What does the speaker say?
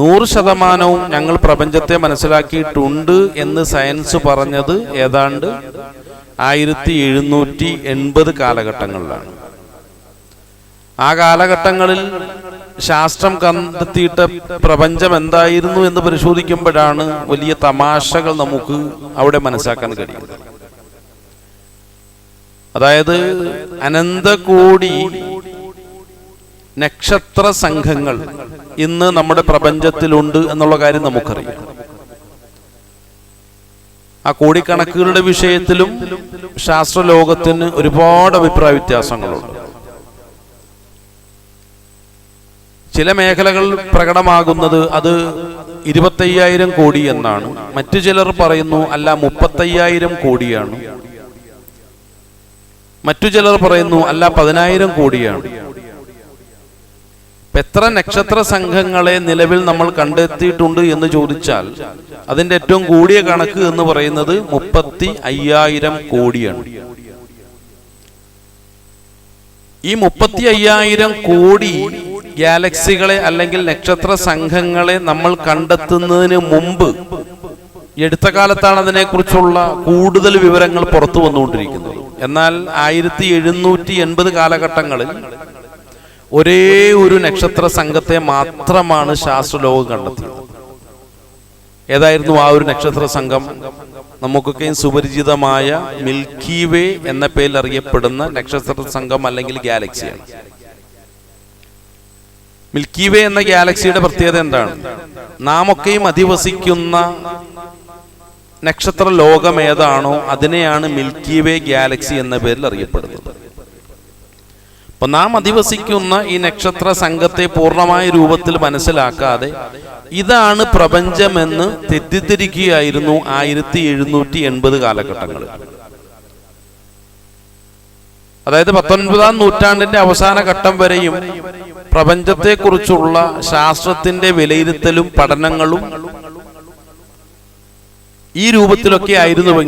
100% ഞങ്ങൾ പ്രപഞ്ചത്തെ മനസ്സിലാക്കിയിട്ടുണ്ട് എന്ന് സയൻസ് പറഞ്ഞത് ഏതാണ്ട് 1780 കാലഘട്ടങ്ങളിലാണ്. ആ കാലഘട്ടങ്ങളിൽ ശാസ്ത്രം കണ്ടെത്തിയിട്ട് പ്രപഞ്ചം എന്തായിരുന്നു എന്ന് പരിശോധിക്കുമ്പോഴാണ് വലിയ തമാശകൾ നമുക്ക് അവിടെ മനസ്സിലാക്കാൻ കഴിയുന്നത്. അതായത് അനന്തകോടി നക്ഷത്ര സംഘങ്ങൾ ഇന്ന് നമ്മുടെ പ്രപഞ്ചത്തിലുണ്ട് എന്നുള്ള കാര്യം നമുക്കറിയാം. ആ കോടിക്കണക്കുകളുടെ വിഷയത്തിലും ശാസ്ത്രലോകത്തിന് ഒരുപാട് അഭിപ്രായ വ്യത്യാസങ്ങളുണ്ട്. ചില മേഖലകൾ പ്രകടമാകുന്നത് അത് 25,000 കോടി എന്നാണ്. മറ്റു ചിലർ പറയുന്നു അല്ല 35,000 കോടിയാണ്. മറ്റു ചിലർ പറയുന്നു അല്ല 10,000 കോടിയാണ്. എത്ര നക്ഷത്ര സംഘങ്ങളെ നിലവിൽ നമ്മൾ കണ്ടെത്തിയിട്ടുണ്ട് എന്ന് ചോദിച്ചാൽ അതിന്റെ ഏറ്റവും കൂടിയ കണക്ക് എന്ന് പറയുന്നത് 35,000 കോടിയാണ്. ഈ 35,000 കോടി ഗാലക്സികളെ അല്ലെങ്കിൽ നക്ഷത്ര സംഘങ്ങളെ നമ്മൾ കണ്ടെത്തുന്നതിന് മുമ്പ് എടുത്ത കാലത്താണ് അതിനെക്കുറിച്ചുള്ള കൂടുതൽ വിവരങ്ങൾ പുറത്തു വന്നുകൊണ്ടിരിക്കുന്നത്. എന്നാൽ 1780 കാലഘട്ടങ്ങളിൽ ഒരേ ഒരു നക്ഷത്ര സംഘത്തെ മാത്രമാണ് ശാസ്ത്രലോകം കണ്ടെത്തിയത്. ഏതായിരുന്നു ആ ഒരു നക്ഷത്ര സംഘം? നമുക്കൊക്കെ സുപരിചിതമായ മിൽക്കി വേ എന്ന പേരിൽ അറിയപ്പെടുന്ന നക്ഷത്ര സംഘം അല്ലെങ്കിൽ ഗാലക്സിയാണ്. മിൽക്കി വേ എന്ന ഗാലക്സിയുടെ പ്രത്യേകത എന്താണ്? നാം ഒക്കെയും അധിവസിക്കുന്ന നക്ഷത്ര ലോകം ഏതാണോ അതിനെയാണ് മിൽക്കി വേ ഗാലക്സി എന്ന പേരിൽ അറിയപ്പെടുന്നത്. അപ്പൊ നാം അധിവസിക്കുന്ന ഈ നക്ഷത്ര സംഘത്തെ പൂർണ്ണമായ രൂപത്തിൽ മനസ്സിലാക്കാതെ ഇതാണ് പ്രപഞ്ചമെന്ന് തെറ്റിദ്ധരിക്കുകയായിരുന്നു 1780 കാലഘട്ടങ്ങളിൽ. അതായത് 19-ാം നൂറ്റാണ്ടിന്റെ അവസാന ഘട്ടം വരെയും പ്രപഞ്ചത്തെക്കുറിച്ചുള്ള ശാസ്ത്രത്തിന്റെ വിലയിരുത്തലും പഠനങ്ങളും ഈ രൂപത്തിലൊക്കെ ആയിരുന്നുവെങ്കിൽ